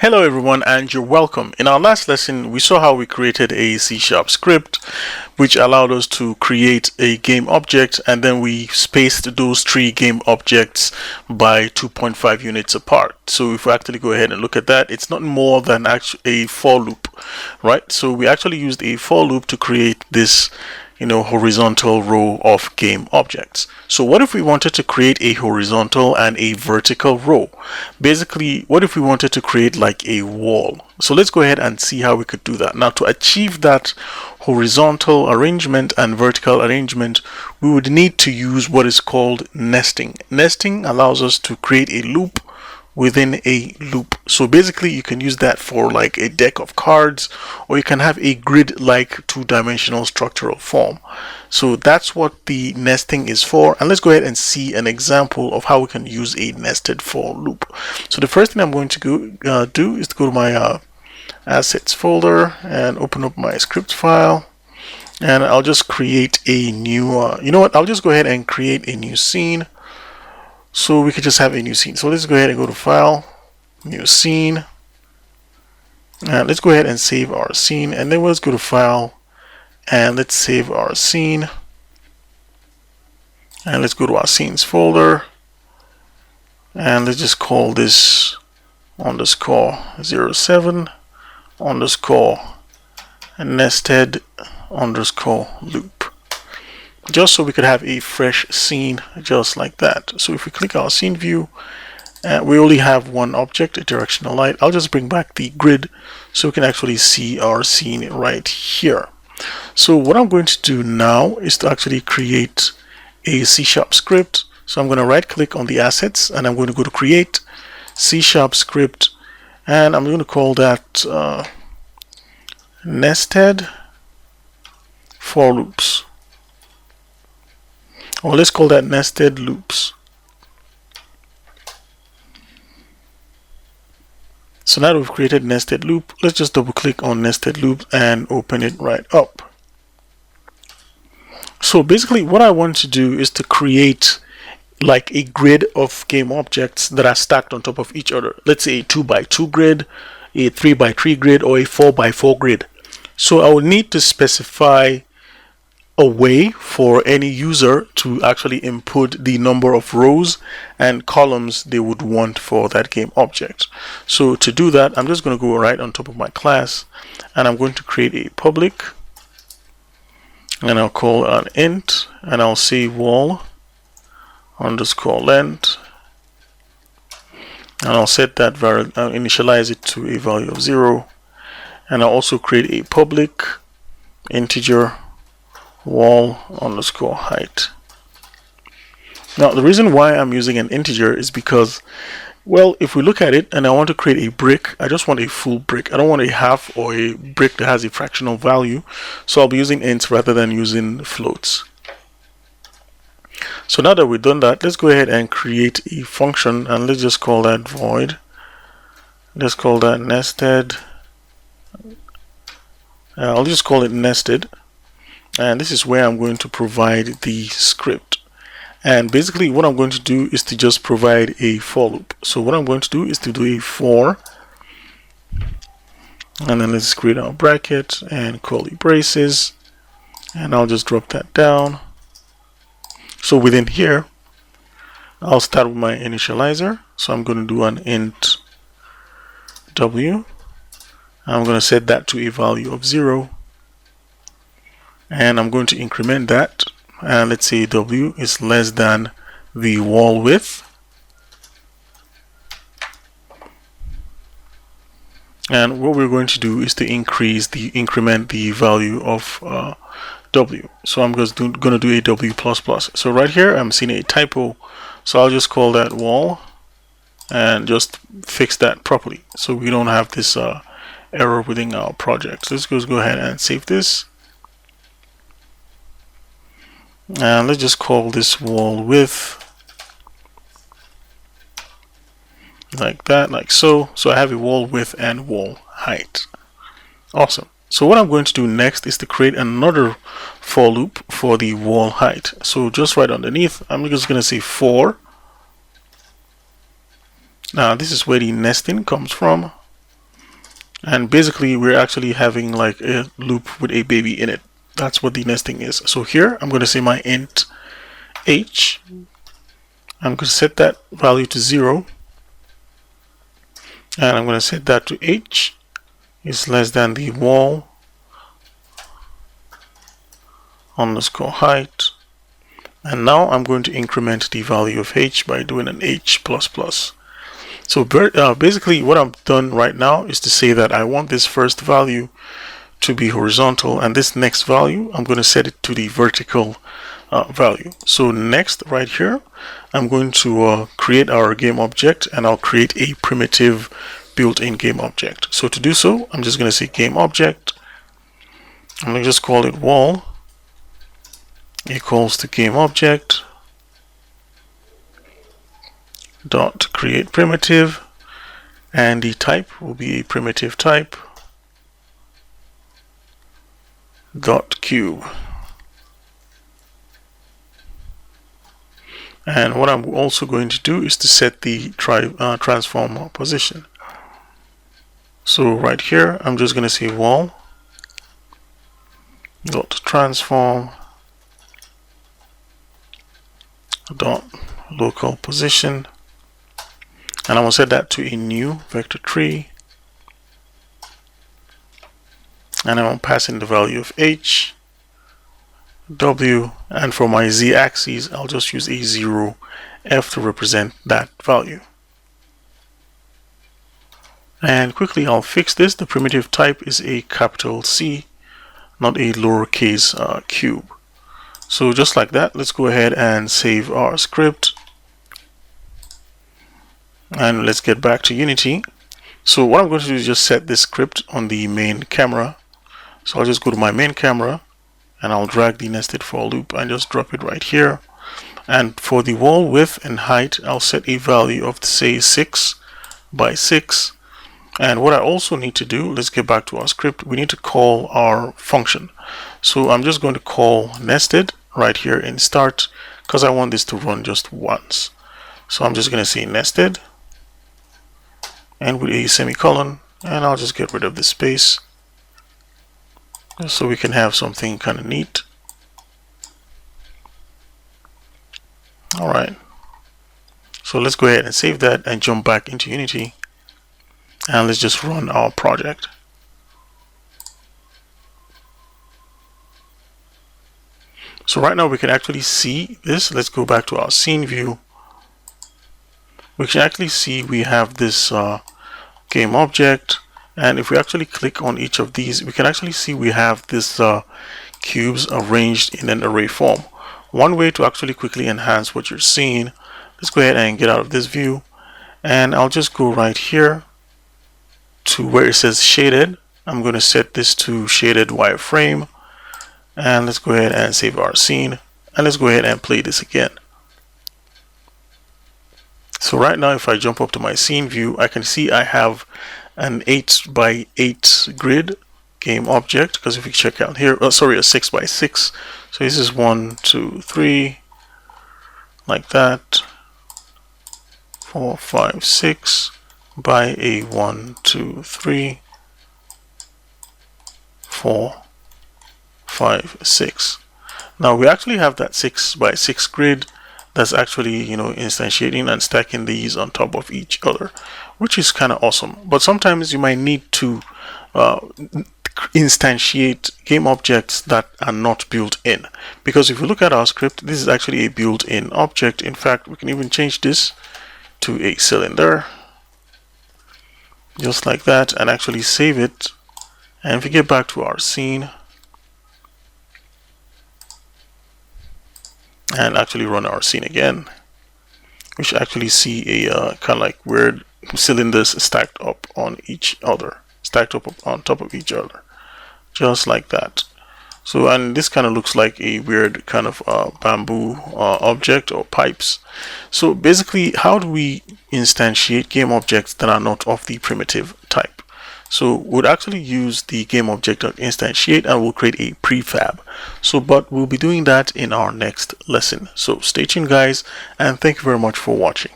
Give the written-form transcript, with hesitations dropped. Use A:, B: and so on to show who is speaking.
A: Hello everyone and you're welcome. In our last lesson, we saw how we created a C# script which allowed us to create a game object, and then we spaced those three game objects by 2.5 units apart. So if we actually go ahead and look at that, it's not more than actually a for loop, right? So we actually used a for loop to create this horizontal row of game objects. So what if we wanted to create a horizontal and a vertical row? Basically, what if we wanted to create like a wall? So let's go ahead and see how we could do that. Now, to achieve that horizontal arrangement and vertical arrangement, we would need to use what is called nesting. Nesting allows us to create a loop within a loop. So basically you can use that for like a deck of cards, or you can have a grid like two-dimensional structural form. So that's what the nesting is for, and let's go ahead and see an example of how we can use a nested for loop. So the first thing I'm going to do is to go to my assets folder and open up my script file, and I'll just create a new I'll just go ahead and create a new scene. So we could just have a new scene. So let's go ahead and go to File, New Scene. And let's go ahead and save our scene. And then let's go to File, and let's save our scene. And let's go to our Scenes folder. And let's just call this underscore 07 underscore nested underscore loop, just so we could have a fresh scene just like that. So if we click our scene view, we only have one object, a directional light. I'll just bring back the grid so we can actually see our scene right here. So what I'm going to do now is to actually create a C# script. So I'm going to right click on the assets, and I'm going to go to create C# script, and I'm going to call that nested for loops. Or let's call that nested loops. So now that we've created nested loop, let's just double click on nested loop and open it right up. So basically what I want to do is to create like a grid of game objects that are stacked on top of each other. Let's say a 2x2 grid, a 3x3 grid, or a 4x4 grid. So I will need to specify a way for any user to actually input the number of rows and columns they would want for that game object. So to do that, I'm just going to go right on top of my class, and I'm going to create a public, and I'll call an int, and I'll say wall underscore length, and I'll set that I'll initialize it to a value of 0, and I'll also create a public integer wall underscore height. Now the reason why I'm using an integer is because, well, if we look at it and I want to create a brick, I just want a full brick. I don't want a half or a brick that has a fractional value. So I'll be using ints rather than using floats. So now that we've done that, let's go ahead and create a function, and let's just call that void. Let's call that nested. I'll just call it nested. And this is where I'm going to provide the script. And basically what I'm going to do is to just provide a for loop. So what I'm going to do is to do a for, and then let's create our bracket and curly braces, and I'll just drop that down. So within here, I'll start with my initializer. So I'm going to do an int w. I'm going to set that to a value of 0. And I'm going to increment that, and let's say w is less than the wall width, and what we're going to do is to increment the value of w. So I'm just going to do a w++. So right here I'm seeing a typo, so I'll just call that wall and just fix that properly so we don't have this error within our project. So let's go ahead and save this. And let's just call this wall width like that, like so. So I have a wall width and wall height. Awesome. So what I'm going to do next is to create another for loop for the wall height. So just right underneath, I'm just going to say for. Now this is where the nesting comes from. And basically we're actually having like a loop with a baby in it. That's what the nesting is. So here I'm going to say my int h. I'm going to set that value to 0, and I'm going to set that to h is less than the wall underscore height. And now I'm going to increment the value of h by doing an h++. So basically what I've done right now is to say that I want this first value to be horizontal, and this next value I'm going to set it to the vertical value. So next, right here, I'm going to create our game object, and I'll create a primitive built-in game object. So to do so, I'm just going to say game object. I'm going to just call it wall equals to game object dot create primitive, and the type will be a primitive type dot cube. And what I'm also going to do is to set the transform position. So right here I'm just going to say wall dot transform dot local position, and I'm going to set that to a new vector tree, and I'm passing the value of h, w, and for my z-axis I'll just use a 0f to represent that value. And quickly I'll fix this. The primitive type is a capital C, not a lowercase cube. So just like that, let's go ahead and save our script, and let's get back to Unity. So what I'm going to do is just set this script on the main camera. So I'll just go to my main camera, and I'll drag the nested for loop and just drop it right here. And for the wall width and height, I'll set a value of, say, 6 by 6. And what I also need to do, let's get back to our script, we need to call our function. So I'm just going to call nested right here in start, because I want this to run just once. So I'm just going to say nested and with a semicolon, and I'll just get rid of the space so we can have something kind of neat. Alright, so let's go ahead and save that and jump back into Unity, and let's just run our project. So right now we can actually see this. Let's go back to our scene view. We can actually see we have this game object, and if we actually click on each of these, we can actually see we have this cubes arranged in an array form. One way to actually quickly enhance what you're seeing, let's go ahead and get out of this view, and I'll just go right here to where it says shaded. I'm going to set this to shaded wireframe, and let's go ahead and save our scene, and let's go ahead and play this again. So right now if I jump up to my scene view, I can see I have an 8 by 8 grid game object, because if you check out here, a 6 by 6. So this is 1, 2, 3, like that, 4, 5, 6 by a 1, 2, 3, 4, 5, 6. Now we actually have that 6 by 6 grid that's actually, instantiating and stacking these on top of each other, which is kind of awesome. But sometimes you might need to instantiate game objects that are not built in, because if you look at our script, this is actually a built-in object. In fact, we can even change this to a cylinder, just like that, and actually save it. And if we get back to our scene and actually run our scene again, we should actually see a kind of like weird cylinders stacked up on each other, stacked up on top of each other, just like that. So, and this kind of looks like a weird kind of bamboo object or pipes. So basically, how do we instantiate game objects that are not of the primitive type? So we'll actually use the game object instantiate, and we'll create a prefab. So, but we'll be doing that in our next lesson. So stay tuned, guys, and thank you very much for watching.